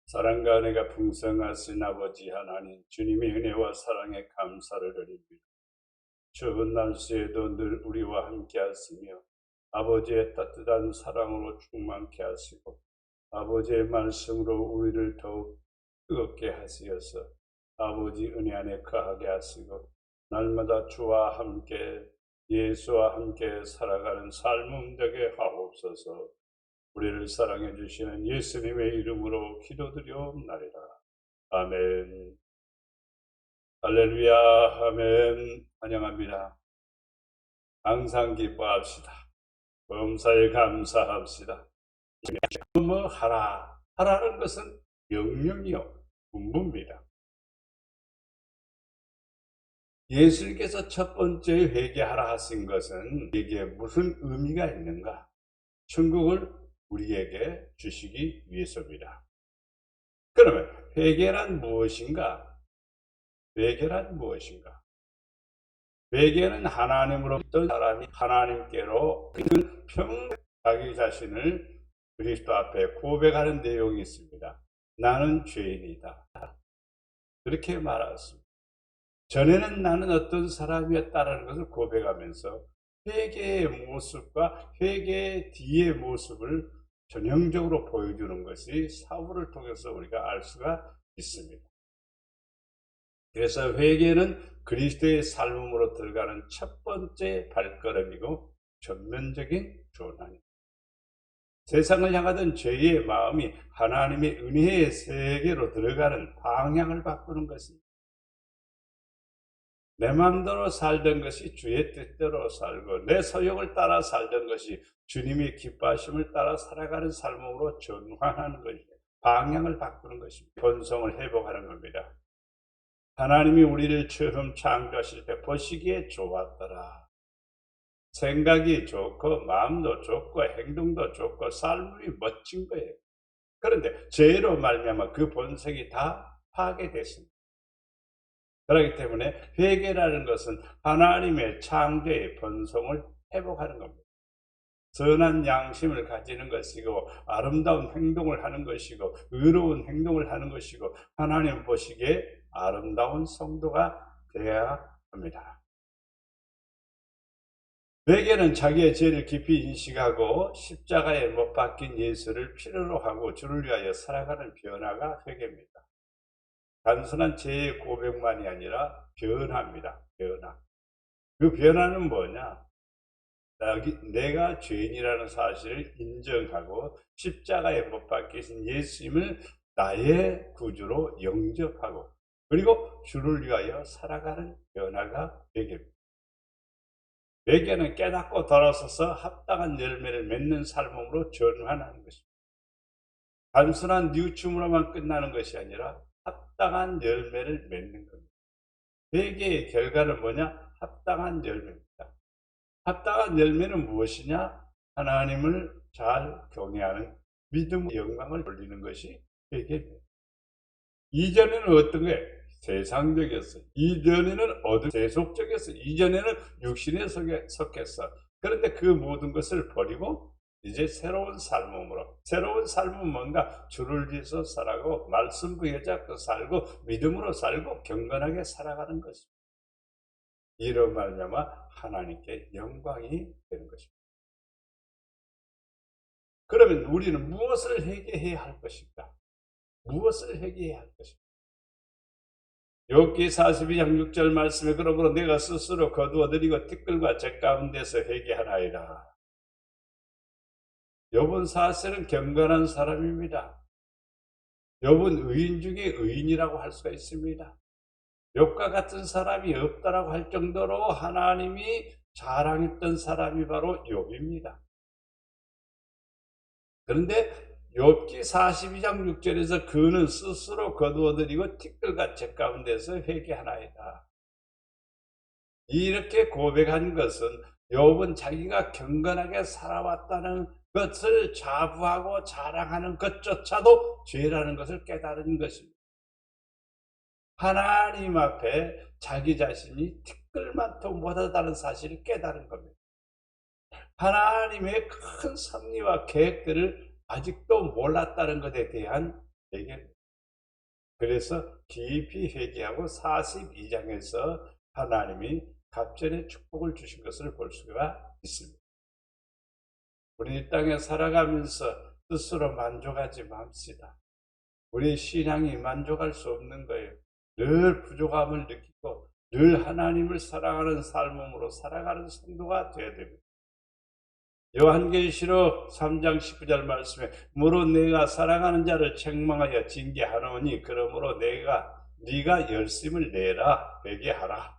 사랑과 은혜가 풍성하신 아버지 하나님, 주님의 은혜와 사랑에 감사를 드립니다. 추운 날씨에도 늘 우리와 함께 하시며 아버지의 따뜻한 사랑으로 충만케 하시고 아버지의 말씀으로 우리를 더욱 뜨겁게 하시어서 아버지 은혜 안에 거하게 하시고 날마다 주와 함께 예수와 함께 살아가는 삶 되게 하옵소서. 우리를 사랑해 주시는 예수님의 이름으로 기도드리옵나이다. 아멘. 할렐루야. 아멘. 환영합니다. 항상 기뻐합시다. 범사에 감사합시다. 뭐 하라. 하라는 것은 명령이요 분부입니다. 예수님께서 첫 번째 회개하라 하신 것은 이게 무슨 의미가 있는가? 천국을 우리에게 주시기 위해서입니다. 그러면 회개란 무엇인가? 회개란 무엇인가? 회개는 하나님으로부터 사람이 하나님께로 평생 자기 자신을 그리스도 앞에 고백하는 내용이 있습니다. 나는 죄인이다. 그렇게 말했습니다. 전에는 나는 어떤 사람이었다라는 것을 고백하면서 회개의 모습과 회개의 뒤의 모습을 전형적으로 보여주는 것이 사울을 통해서 우리가 알 수가 있습니다. 그래서 회개는 그리스도의 삶으로 들어가는 첫 번째 발걸음이고 전면적인 조언입니다. 세상을 향하던 죄의 마음이 하나님의 은혜의 세계로 들어가는 방향을 바꾸는 것입니다. 내 마음대로 살던 것이 주의 뜻대로 살고 내 소욕을 따라 살던 것이 주님의 기뻐하심을 따라 살아가는 삶으로 전환하는 것입니다. 방향을 바꾸는 것입니다. 본성을 회복하는 겁니다. 하나님이 우리를 처음 창조하실 때 보시기에 좋았더라. 생각이 좋고 마음도 좋고 행동도 좋고 삶이 멋진 거예요. 그런데 죄로 말미암아 그 본성이 다 파괴됐습니다. 그렇기 때문에 회개라는 것은 하나님의 창조의 본성을 회복하는 겁니다. 선한 양심을 가지는 것이고 아름다운 행동을 하는 것이고 의로운 행동을 하는 것이고 하나님 보시기에 아름다운 성도가 되어야 합니다. 회개는 자기의 죄를 깊이 인식하고 십자가에 못 박힌 예수를 필요로 하고 주를 위하여 살아가는 변화가 회개입니다. 단순한 죄의 고백만이 아니라 변화입니다. 변화. 그 변화는 뭐냐? 내가 죄인이라는 사실을 인정하고 십자가에 못 박히신 예수님을 나의 구주로 영접하고 그리고 주를 위하여 살아가는 변화가 회개입니다. 회개는 깨닫고 돌아서서 합당한 열매를 맺는 삶으로 전환하는 것입니다. 단순한 뉘우침으로만 끝나는 것이 아니라 합당한 열매를 맺는 겁니다. 회개의 결과는 뭐냐? 합당한 열매입니다. 합당한 열매는 무엇이냐? 하나님을 잘 경외하는 믿음의 영광을 돌리는 것이 회개입니다. 이전에는 어떤 거예요? 세상적이었어요. 이전에는 세속적이었어요. 이전에는 육신에 속했어. 그런데 그 모든 것을 버리고 이제 새로운 삶으로, 새로운 삶은 뭔가 주를 위해서 살아가고 말씀 붙잡고 살고 믿음으로 살고 경건하게 살아가는 것입니다. 이로 말미암아 하나님께 영광이 되는 것입니다. 그러면 우리는 무엇을 회개해야 할 것인가? 무엇을 회개해야 할 것인가? 욥기 42장 6절 말씀에 그러므로 내가 스스로 거두어들이고 티끌과 재 가운데서 회개하나이다. 욥은 사실은 경건한 사람입니다. 욥은 의인 중에 의인이라고 할 수가 있습니다. 욥과 같은 사람이 없다라고 할 정도로 하나님이 자랑했던 사람이 바로 욥입니다. 그런데 욥기 42장 6절에서 그는 스스로 거두어들이고 티끌과 재 가운데서 회개하나이다. 이렇게 고백한 것은 욥은 자기가 경건하게 살아왔다는 것을 자부하고 자랑하는 것조차도 죄라는 것을 깨달은 것입니다. 하나님 앞에 자기 자신이 티끌만큼 못하다는 사실을 깨달은 겁니다. 하나님의 큰 섭리와 계획들을 아직도 몰랐다는 것에 대한 회개입니다. 그래서 깊이 회개하고 42장에서 하나님이 갑절의 축복을 주신 것을 볼 수가 있습니다. 우리 이 땅에 살아가면서 스스로 만족하지 맙시다. 우리 신앙이 만족할 수 없는 거예요. 늘 부족함을 느끼고 늘 하나님을 사랑하는 삶으로 살아가는 성도가 되어야 됩니다. 요한계시록 3장 19절 말씀에 무릇 내가 사랑하는 자를 책망하여 징계하노니 그러므로 네가 열심을 내라 회개하라.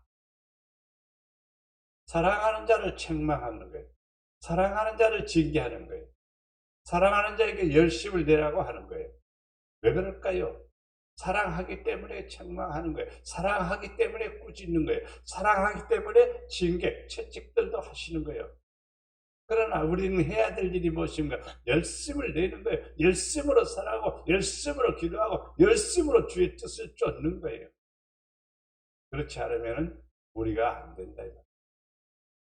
사랑하는 자를 책망하는 거예요. 사랑하는 자를 징계하는 거예요. 사랑하는 자에게 열심을 내라고 하는 거예요. 왜 그럴까요? 사랑하기 때문에 책망하는 거예요. 사랑하기 때문에 꾸짖는 거예요. 사랑하기 때문에 징계, 채찍들도 하시는 거예요. 그러나 우리는 해야 될 일이 무엇인가? 열심을 내는 거예요. 열심으로 살아가고 열심으로 기도하고 열심으로 주의 뜻을 쫓는 거예요. 그렇지 않으면 우리가 안 된다.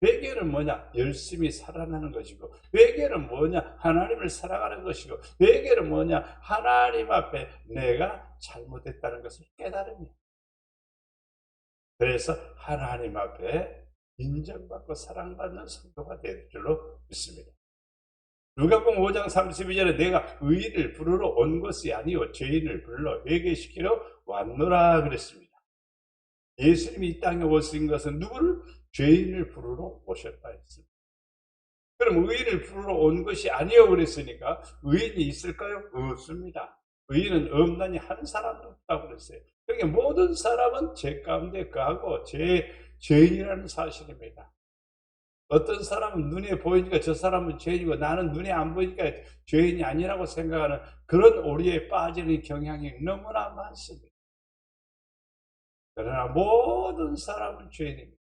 회개는 뭐냐? 열심히 살아나는 것이고, 회개는 뭐냐? 하나님을 사랑하는 것이고, 회개는 뭐냐? 하나님 앞에 내가 잘못했다는 것을 깨달으며, 그래서 하나님 앞에 인정받고 사랑받는 성도가 될 줄로 믿습니다. 누가복음 5장 32절에 내가 의인을 부르러 온 것이 아니요 죄인을 불러 회개시키러 왔노라 그랬습니다. 예수님이 이 땅에 오신 것은 누구를? 죄인을 부르러 오셨다 했습니다. 그럼 의인을 부르러 온 것이 아니요 그랬으니까 의인이 있을까요? 없습니다. 의인은 없나니 한 사람도 없다고 그랬어요. 그러니까 모든 사람은 죄 가운데 거하고 죄인이라는 사실입니다. 어떤 사람은 눈에 보이니까 저 사람은 죄인이고 나는 눈에 안 보이니까 죄인이 아니라고 생각하는 그런 오리에 빠지는 경향이 너무나 많습니다. 그러나 모든 사람은 죄인입니다.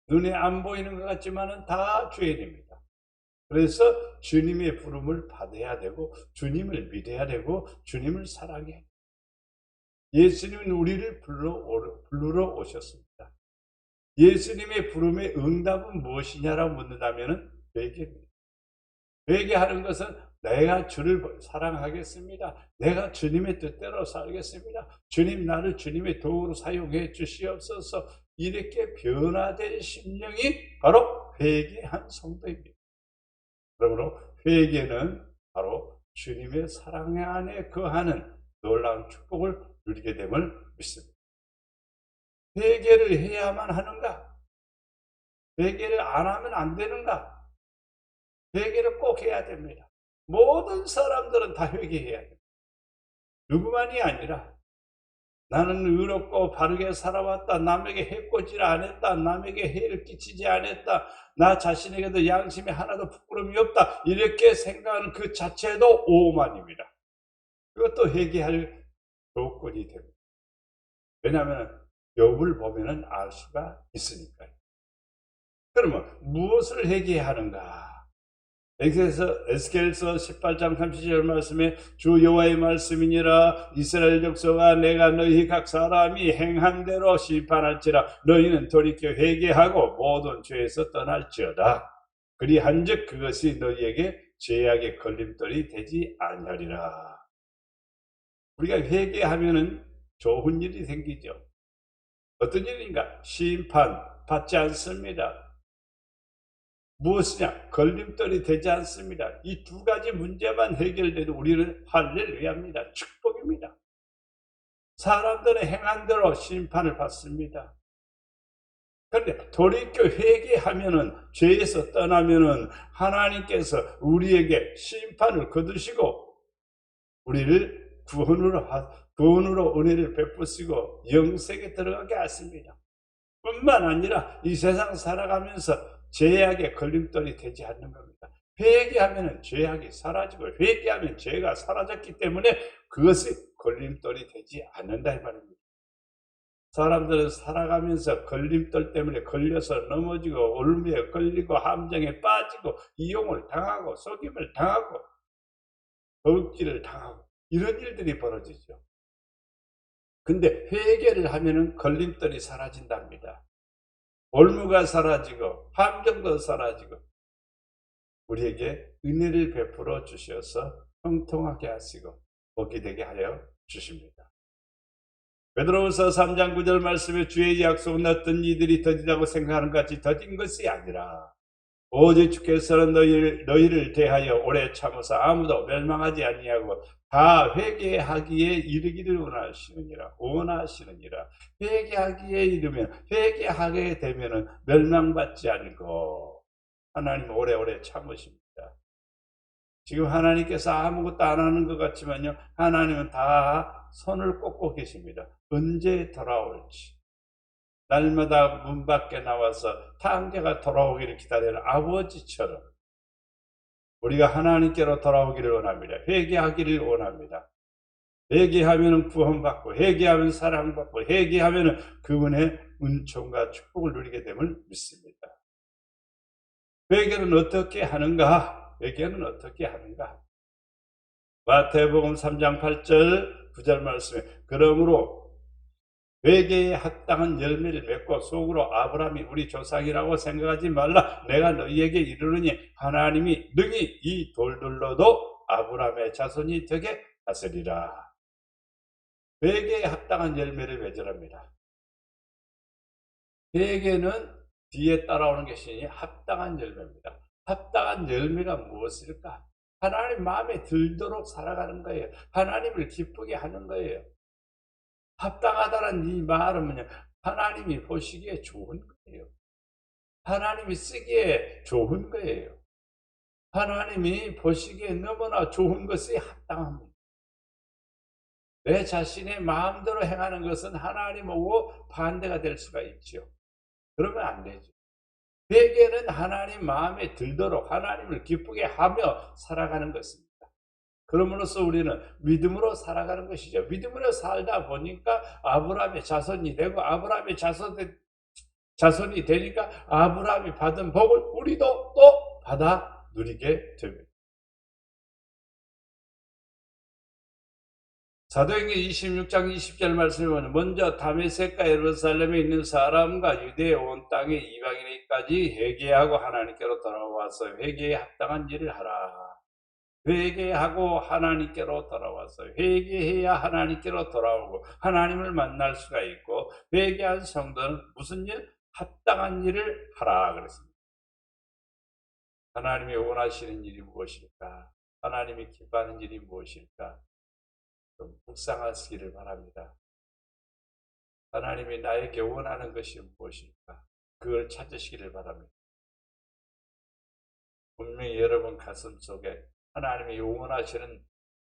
눈에 안 보이는 것 같지만은 다 죄인입니다. 그래서 주님의 부름을 받아야 되고 주님을 믿어야 되고 주님을 사랑해야 돼요. 예수님은 우리를 부르러 오셨습니다. 예수님의 부름의 응답은 무엇이냐라고 묻는다면 회개입니다. 회개하는 것은 내가 주를 사랑하겠습니다. 내가 주님의 뜻대로 살겠습니다. 주님 나를 주님의 도구로 사용해 주시옵소서. 이렇게 변화된 심령이 바로 회개한 성도입니다. 그러므로 회개는 바로 주님의 사랑 안에 거하는 놀라운 축복을 누리게 됨을 믿습니다. 회개를 해야만 하는가? 회개를 안 하면 안 되는가? 회개를 꼭 해야 됩니다. 모든 사람들은 다 회개해야 됩니다. 누구만이 아니라 나는 의롭고 바르게 살아왔다. 남에게 해코지를 안 했다. 남에게 해를 끼치지 않았다. 나 자신에게도 양심에 하나도 부끄러움이 없다. 이렇게 생각하는 그 자체도 오만입니다. 그것도 회개할 조건이 됩니다. 왜냐하면 욥을 보면은 알 수가 있으니까요. 그러면 무엇을 회개해야 하는가? 에스겔서 18장 30절 말씀에 주 여호와의 말씀이니라 이스라엘 족속아 내가 너희 각 사람이 행한 대로 심판할지라 너희는 돌이켜 회개하고 모든 죄에서 떠날지어다. 그리한즉 그것이 너희에게 죄악의 걸림돌이 되지 아니하리라. 우리가 회개하면은 좋은 일이 생기죠. 어떤 일인가? 심판 받지 않습니다. 무엇이냐? 걸림돌이 되지 않습니다. 이 두 가지 문제만 해결돼도 우리는 할렐루야입니다. 축복입니다. 사람들의 행한 대로 심판을 받습니다. 그런데 돌이켜 회개하면은 죄에서 떠나면은 하나님께서 우리에게 심판을 거두시고 우리를 구원으로 은혜를 베푸시고 영생에 들어가게 하십니다. 뿐만 아니라 이 세상 살아가면서 죄악의 걸림돌이 되지 않는 겁니다. 회개하면 죄악이 사라지고 회개하면 죄가 사라졌기 때문에 그것이 걸림돌이 되지 않는다 이 말입니다. 사람들은 살아가면서 걸림돌 때문에 걸려서 넘어지고 올무에 걸리고 함정에 빠지고 이용을 당하고 속임을 당하고 버릇질을 당하고 이런 일들이 벌어지죠. 근데 회개를 하면은 걸림돌이 사라진답니다. 올무가 사라지고 함정도 사라지고 우리에게 은혜를 베풀어 주셔서 형통하게 하시고 복이 되게 하여 주십니다. 베드로후서 3장 9절 말씀에 주의 약속은 어떤 이들이 더디다고 생각하는 것 같이 더딘 것이 아니라 오직 주께서는 너희를 대하여 오래 참으사 아무도 멸망하지 아니하고 다 회개하기에 이르기를 원하시느니라. 회개하기에 이르면 회개하게 되면은 멸망받지 않고 하나님 오래오래 참으십니다. 지금 하나님께서 아무것도 안 하는 것 같지만요, 하나님은 다 손을 꽂고 계십니다. 언제 돌아올지. 날마다 문 밖에 나와서 탕자가 돌아오기를 기다리는 아버지처럼 우리가 하나님께로 돌아오기를 원합니다. 회개하기를 원합니다. 회개하면 구원받고, 회개하면 사랑받고, 회개하면 그분의 은총과 축복을 누리게 됨을 믿습니다. 회개는 어떻게 하는가? 회개는 어떻게 하는가? 마태복음 3장 8절 9절 말씀에 그러므로 회개에 합당한 열매를 맺고 속으로 아브라함이 우리 조상이라고 생각하지 말라. 내가 너희에게 이르노니 하나님이 능히 이 돌들로도 아브라함의 자손이 되게 하시리라. 회개에 합당한 열매를 맺으랍니다. 회개는 뒤에 따라오는 것이 합당한 열매입니다. 합당한 열매가 무엇일까? 하나님 마음에 들도록 살아가는 거예요. 하나님을 기쁘게 하는 거예요. 합당하다는 이 말은 하나님이 보시기에 좋은 거예요. 하나님이 쓰기에 좋은 거예요. 하나님이 보시기에 너무나 좋은 것이 합당합니다. 내 자신의 마음대로 행하는 것은 하나님하고 반대가 될 수가 있죠. 그러면 안 되죠. 회개는 하나님 마음에 들도록 하나님을 기쁘게 하며 살아가는 것입니다. 그러므로써 우리는 믿음으로 살아가는 것이죠. 믿음으로 살다 보니까 아브라함의 자손이 되고 아브라함의 자손이 되니까 아브라함이 받은 복을 우리도 또 받아 누리게 됩니다. 사도행전 26장 20절 말씀에 보면 먼저 다메섹과 예루살렘에 있는 사람과 유대의 온 땅의 이방인에게까지 회개하고 하나님께로 돌아와서 회개에 합당한 일을 하라. 회개하고 하나님께로 돌아와서 회개해야 하나님께로 돌아오고 하나님을 만날 수가 있고, 회개한 성도는 무슨 일? 합당한 일을 하라 그랬습니다. 하나님이 원하시는 일이 무엇일까? 하나님이 기뻐하는 일이 무엇일까? 좀 묵상하시기를 바랍니다. 하나님이 나에게 원하는 것이 무엇일까? 그걸 찾으시기를 바랍니다. 분명히 여러분 가슴 속에 하나님이 원하시는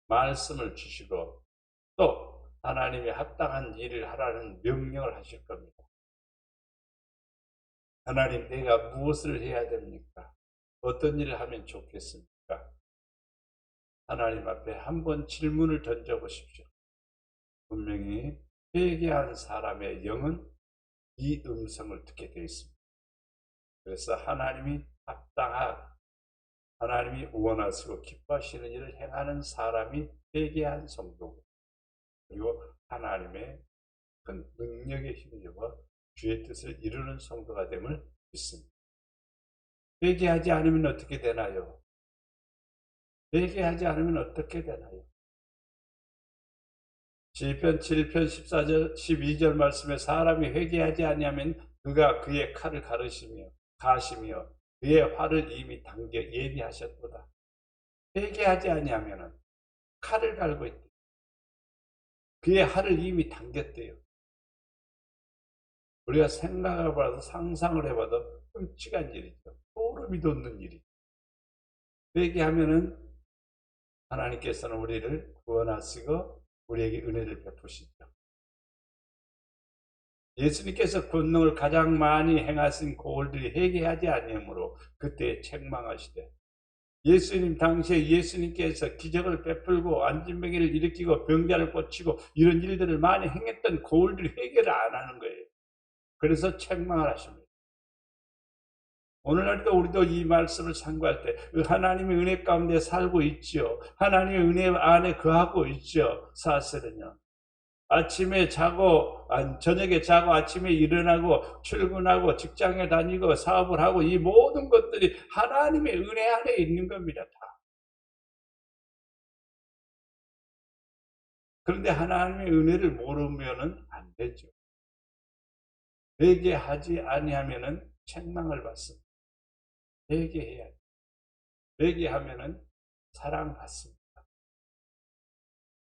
말씀을 주시고 또 하나님이 합당한 일을 하라는 명령을 하실 겁니다. 하나님, 내가 무엇을 해야 됩니까? 어떤 일을 하면 좋겠습니까? 하나님 앞에 한번 질문을 던져보십시오. 분명히 회개한 사람의 영은 이 음성을 듣게 되어 있습니다. 그래서 하나님이 하나님이 원하시고 기뻐하시는 일을 행하는 사람이 회개한 성도고, 그리고 하나님의 큰 능력에 힘입어 주의 뜻을 이루는 성도가 됨을 믿습니다. 회개하지 않으면 어떻게 되나요? 회개하지 않으면 어떻게 되나요? 시편 7편 14절 12절 말씀에 사람이 회개하지 아니하면 그가 그의 칼을 가시며 그의 활을 이미 당겨 예비하셨도다. 회개하지 아니하면 칼을 갈고 있대. 그의 활을 이미 당겼대요. 우리가 생각을 해봐도 상상을 해봐도 끔찍한 일이죠. 소름이 돋는 일이죠. 회개하면은 하나님께서는 우리를 구원하시고 우리에게 은혜를 베푸시죠. 예수님께서 권능을 가장 많이 행하신 고을들이 회개하지 아니하므로 그때 책망하시되, 예수님 당시에 예수님께서 기적을 베풀고 안진병이를 일으키고 병자를 고치고 이런 일들을 많이 행했던 고을들이 회개를 안 하는 거예요. 그래서 책망을 하십니다. 오늘날도 우리도 이 말씀을 상고할 때 하나님의 은혜 가운데 살고 있죠. 하나님의 은혜 안에 거하고 있죠. 사실은요. 아침에 자고 저녁에 자고 아침에 일어나고 출근하고 직장에 다니고 사업을 하고 이 모든 것들이 하나님의 은혜 안에 있는 겁니다. 다. 그런데 하나님의 은혜를 모르면은 안 되죠. 회개하지 아니하면은 책망을 받습니다. 회개해야 돼요. 회개하면은 사랑받습니다.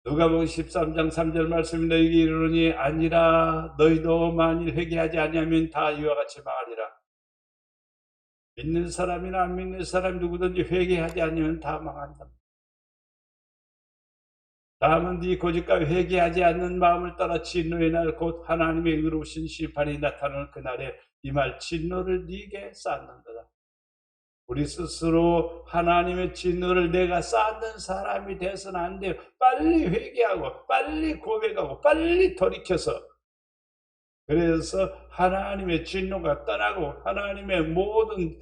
누가복음 13장 3절 말씀이 너희에게 이르노니 아니라 너희도 만일 회개하지 아니하면 다 이와 같이 망하리라. 믿는 사람이나 안 믿는 사람 누구든지 회개하지 않으면 다 망한다. 다만 네 고집과 회개하지 않는 마음을 따라 진노의 날 곧 하나님의 의로우신 심판이 나타나는 그날에 이 말 진노를 네게 쌓는다. 우리 스스로 하나님의 진노를 내가 쌓는 사람이 돼서는 안 돼요. 빨리 회개하고 빨리 고백하고 빨리 돌이켜서, 그래서 하나님의 진노가 떠나고 하나님의 모든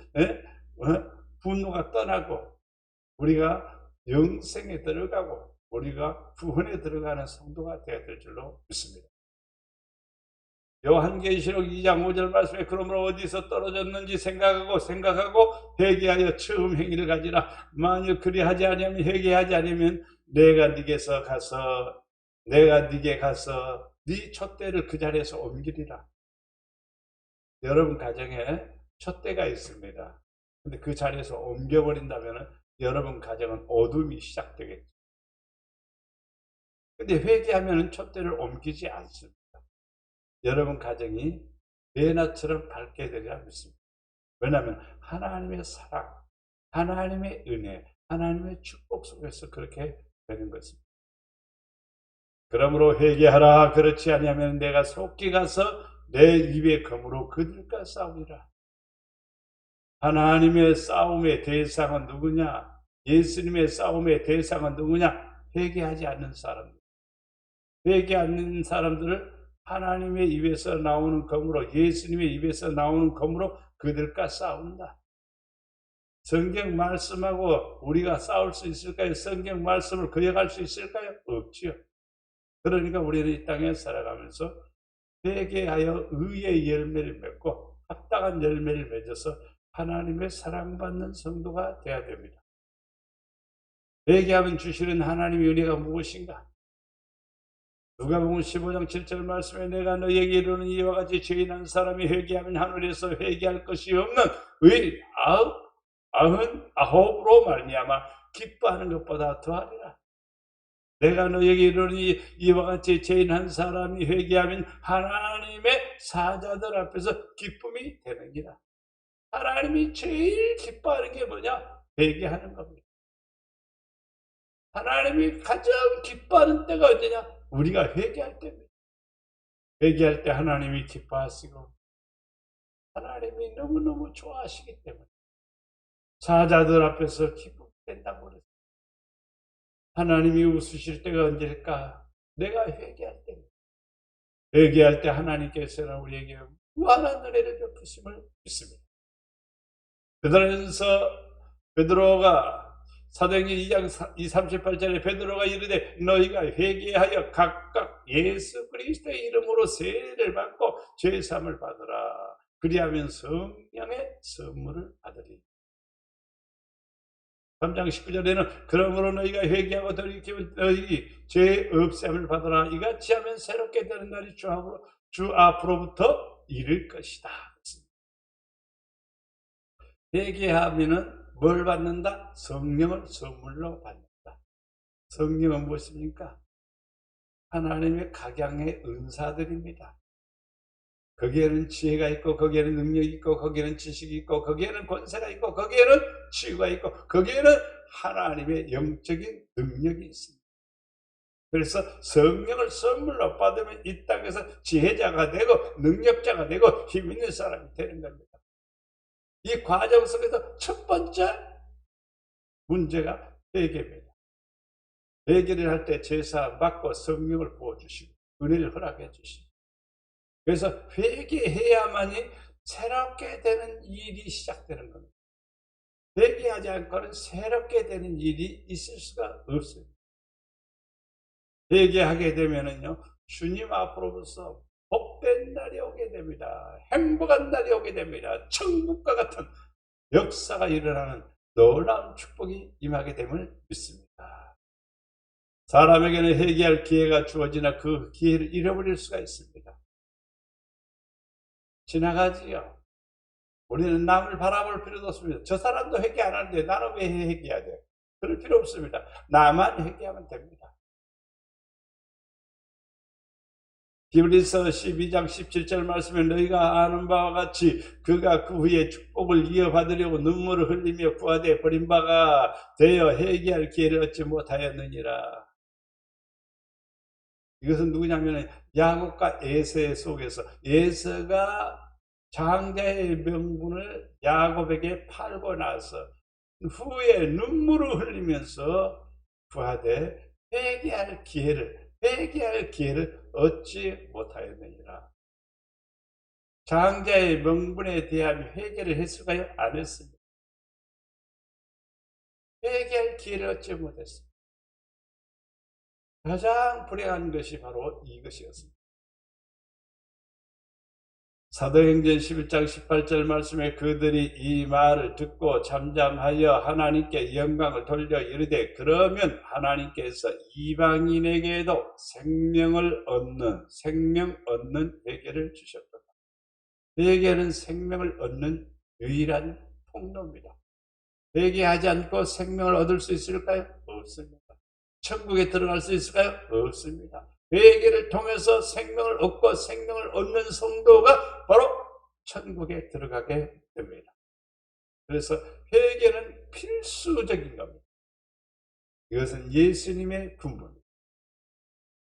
분노가 떠나고 우리가 영생에 들어가고 우리가 구원에 들어가는 성도가 되어야 될 줄로 믿습니다. 요한계시록 2장 5절 말씀에 그러므로 어디서 떨어졌는지 생각하고 회개하여 처음 행위를 가지라. 만일 그리하지 아니하면 회개하지 않으면 내가 네게 가서 네 촛대를 그 자리에서 옮기리라. 여러분 가정에 촛대가 있습니다. 근데 그 자리에서 옮겨버린다면 여러분 가정은 어둠이 시작되겠죠. 근데 회개하면 촛대를 옮기지 않습니다. 여러분 가정이 예나처럼 밝게 되리라 믿습니다. 왜냐하면 하나님의 사랑, 하나님의 은혜, 하나님의 축복 속에서 그렇게 되는 것입니다. 그러므로 회개하라. 그렇지 아니하면 내가 속히 가서 내 입의 검으로 그들과 싸우리라. 하나님의 싸움의 대상은 누구냐? 예수님의 싸움의 대상은 누구냐? 회개하지 않는 사람들. 회개하지 않는 사람들을 하나님의 입에서 나오는 검으로, 예수님의 입에서 나오는 검으로 그들과 싸운다. 성경 말씀하고 우리가 싸울 수 있을까요? 성경 말씀을 거역할 수 있을까요? 없지요. 그러니까 우리는 이 땅에 살아가면서 회개하여 의의 열매를 맺고 합당한 열매를 맺어서 하나님의 사랑받는 성도가 되어야 됩니다. 회개하면 주시는 하나님의 은혜가 무엇인가? 누가복음 15장 7절 말씀에 내가 너희에게 이르는 이와 같이 죄인한 사람이 회개하면 하늘에서 회개할 것이 없는 의 99로 말미암아 기뻐하는 것보다 더하리라. 내가 너희에게 이르니 이와 같이 죄인한 사람이 회개하면 하나님의 사자들 앞에서 기쁨이 되느니라. 하나님이 제일 기뻐하는 게 뭐냐? 회개하는 겁니다. 하나님이 가장 기뻐하는 때가 언제냐? 우리가 회개할 때입니다. 회개할 때 하나님이 기뻐하시고 하나님이 너무너무 좋아하시기 때문에 사자들 앞에서 기쁨이 된다고 그랬어요. 하나님이 웃으실 때가 언제일까? 내가 회개할 때입니다. 회개할 때 하나님께서는 우리에게 무한한 은혜를 베푸심을 믿습니다. 베드로가 사도행전 2장 38절에 베드로가 이르되 너희가 회개하여 각각 예수 그리스도의 이름으로 세례를 받고 죄사함을 받으라. 그리하면 성령의 선물을 받으리. 3장 19절에는 그러므로 너희가 회개하고 돌이키면 너희 죄 없앰을 받으라. 이같이 하면 새롭게 되는 날이 주 앞으로부터 이를 것이다. 회개하면은 뭘 받는다? 성령을 선물로 받는다. 성령은 무엇입니까? 하나님의 각양의 은사들입니다. 거기에는 지혜가 있고 거기에는 능력이 있고 거기에는 지식이 있고 거기에는 권세가 있고 거기에는 치유가 있고 거기에는 하나님의 영적인 능력이 있습니다. 그래서 성령을 선물로 받으면 이 땅에서 지혜자가 되고 능력자가 되고 힘 있는 사람이 되는 겁니다. 이 과정 속에서 첫 번째 문제가 회개입니다. 회개를 할 때 제사 받고 성령을 부어주시고 은혜를 허락해 주시고, 그래서 회개해야만이 새롭게 되는 일이 시작되는 겁니다. 회개하지 않고는 새롭게 되는 일이 있을 수가 없어요. 회개하게 되면은요, 주님 앞으로부터 복된 날이 오게 됩니다. 행복한 날이 오게 됩니다. 천국과 같은 역사가 일어나는 놀라운 축복이 임하게 됨을 믿습니다. 사람에게는 회개할 기회가 주어지나 그 기회를 잃어버릴 수가 있습니다. 지나가지요. 우리는 남을 바라볼 필요도 없습니다. 저 사람도 회개 안 하는데 나는 왜 회개해야 돼? 그럴 필요 없습니다. 나만 회개하면 됩니다. 히브리서 12장 17절 말씀에 너희가 아는 바와 같이 그가 그 후에 축복을 이어받으려고 눈물을 흘리며 구하되 버린 바가 되어 회개할 기회를 얻지 못하였느니라. 이것은 누구냐면 야곱과 에서 속에서 에서가 장자의 명분을 야곱에게 팔고 나서 후에 눈물을 흘리면서 구하되 회개할 기회를 얻지 못하였느니라. 장자의 명분에 대한 회개를 했을까요? 안 했습니다. 회개할 기회를 얻지 못했습니다. 가장 불행한 것이 바로 이것이었습니다. 사도행전 11장 18절 말씀에 그들이 이 말을 듣고 잠잠하여 하나님께 영광을 돌려 이르되 그러면 하나님께서 이방인에게도 생명 얻는 회개를 주셨다. 회개는 생명을 얻는 유일한 통로입니다. 회개하지 않고 생명을 얻을 수 있을까요? 없습니다. 천국에 들어갈 수 있을까요? 없습니다. 회개를 통해서 생명을 얻고 생명을 얻는 성도가 바로 천국에 들어가게 됩니다. 그래서 회개는 필수적인 겁니다. 이것은 예수님의 군부입니다.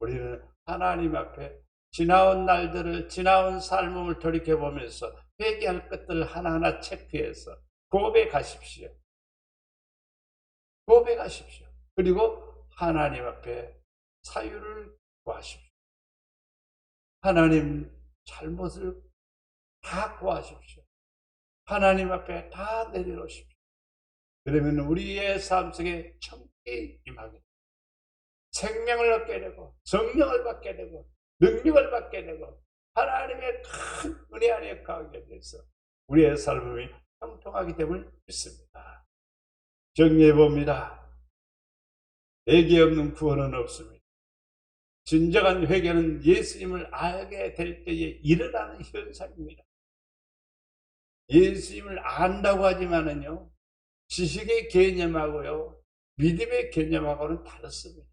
우리는 하나님 앞에 지나온 날들을, 지나온 삶을 돌이켜보면서 회개할 것들을 하나하나 체크해서 고백하십시오. 그리고 하나님 앞에 사유를 구하십시오. 하나님 잘못을 다 구하십시오. 하나님 앞에 다 내려놓으십시오. 그러면 우리의 삶 속에 천국이 임하게 됩니다. 생명을 얻게 되고 성령을 받게 되고 능력을 받게 되고 하나님의 큰 은혜 안에 거하게 돼서 우리의 삶이 형통하게 됨을 믿습니다. 정리해 봅니다. 회개 없는 구원은 없습니다. 진정한 회개는 예수님을 알게 될 때에 일어나는 현상입니다. 예수님을 안다고 하지만은요, 지식의 개념하고요, 믿음의 개념하고는 다릅니다.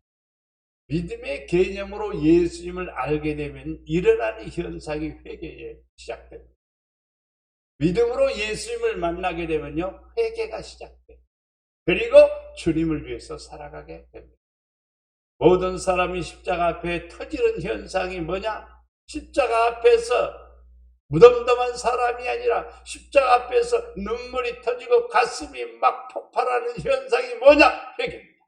믿음의 개념으로 예수님을 알게 되면 일어나는 현상이 회개에 시작됩니다. 믿음으로 예수님을 만나게 되면요, 회개가 시작돼요. 그리고 주님을 위해서 살아가게 됩니다. 모든 사람이 십자가 앞에 터지는 현상이 뭐냐? 십자가 앞에서 무덤덤한 사람이 아니라 십자가 앞에서 눈물이 터지고 가슴이 막 폭발하는 현상이 뭐냐? 회개입니다.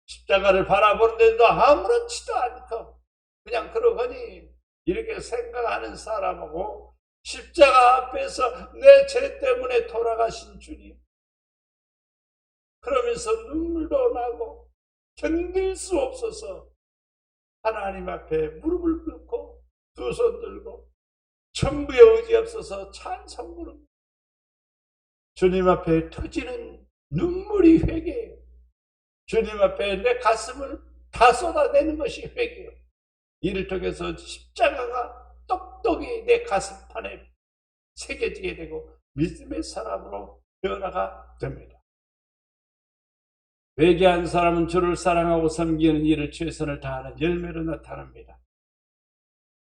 십자가를 바라보는데도 아무렇지도 않고 그냥 그러거니 이렇게 생각하는 사람하고 십자가 앞에서 내 죄 때문에 돌아가신 주님, 그러면서 눈물도 나고 견딜 수 없어서 하나님 앞에 무릎을 꿇고 두 손 들고 천부의 의지 없어서 찬송 부릅니다. 주님 앞에 터지는 눈물이 회개예요. 주님 앞에 내 가슴을 다 쏟아내는 것이 회개예요. 이를 통해서 십자가가 똑똑히 내 가슴판에 새겨지게 되고 믿음의 사람으로 변화가 됩니다. 회개한 사람은 주를 사랑하고 섬기는 일을 최선을 다하는 열매로 나타납니다.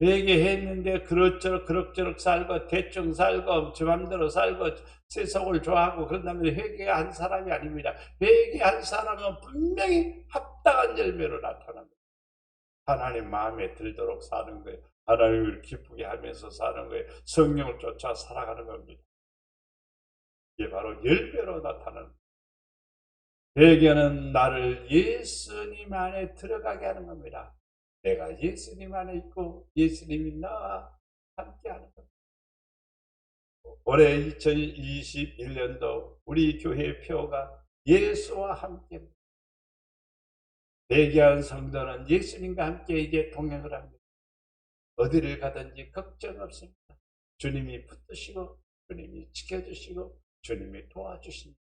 회개했는데 그럭저럭 살고 대충 살고 제 맘대로 살고 세속을 좋아하고 그런다면 회개한 사람이 아닙니다. 회개한 사람은 분명히 합당한 열매로 나타납니다. 하나님 마음에 들도록 사는 거예요. 하나님을 기쁘게 하면서 사는 거예요. 성령을 쫓아 살아가는 겁니다. 이게 바로 열매로 나타나는 거예요. 회개는 나를 예수님 안에 들어가게 하는 겁니다. 내가 예수님 안에 있고 예수님이 나와 함께하는 겁니다. 올해 2021년도 우리 교회의 표가 예수와 함께입니다. 회개한 성도는 예수님과 함께 이제 동행을 합니다. 어디를 가든지 걱정 없습니다. 주님이 붙드시고 주님이 지켜주시고 주님이 도와주십니다.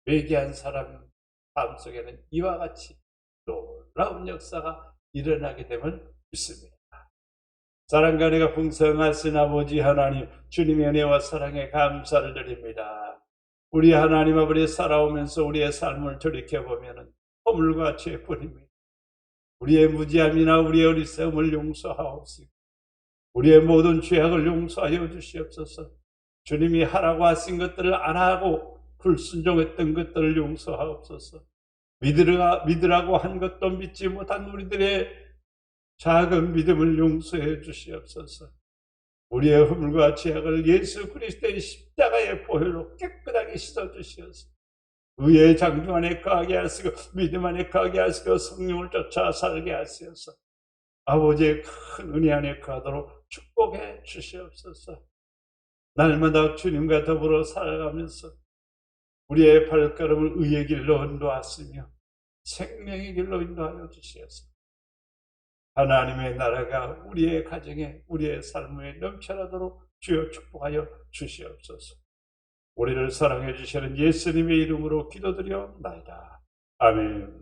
회개한 사람 삶 속에는 이와 같이 놀라운 역사가 일어나게 되면 믿습니다. 사랑과 은혜가 풍성하신 아버지 하나님, 주님의 은혜와 사랑에 감사를 드립니다. 우리 하나님 아버지 살아오면서 우리의 삶을 돌이켜보면 허물과 죄뿐입니다. 우리의 무지함이나 우리의 어리석음을 용서하옵시고 우리의 모든 죄악을 용서하여 주시옵소서. 주님이 하라고 하신 것들을 안 하고 불순종했던 것들을 용서하옵소서. 믿으라고 한 것도 믿지 못한 우리들의 작은 믿음을 용서해 주시옵소서. 우리의 허물과 죄악을 예수 그리스도의 십자가의 보혈로 깨끗하게 씻어주시옵소서. 의의 장중 안에 거하게 하시고 믿음 안에 거하게 하시고 성령을 쫓아 살게 하시옵소서. 아버지의 큰 은혜 안에 거하도록 축복해 주시옵소서. 날마다 주님과 더불어 살아가면서 우리의 발걸음을 의의 길로 인도하시며 생명의 길로 인도하여 주시옵소서. 하나님의 나라가 우리의 가정에 우리의 삶에 넘쳐나도록 주여 축복하여 주시옵소서. 우리를 사랑해 주시는 예수님의 이름으로 기도드려옵나이다. 아멘.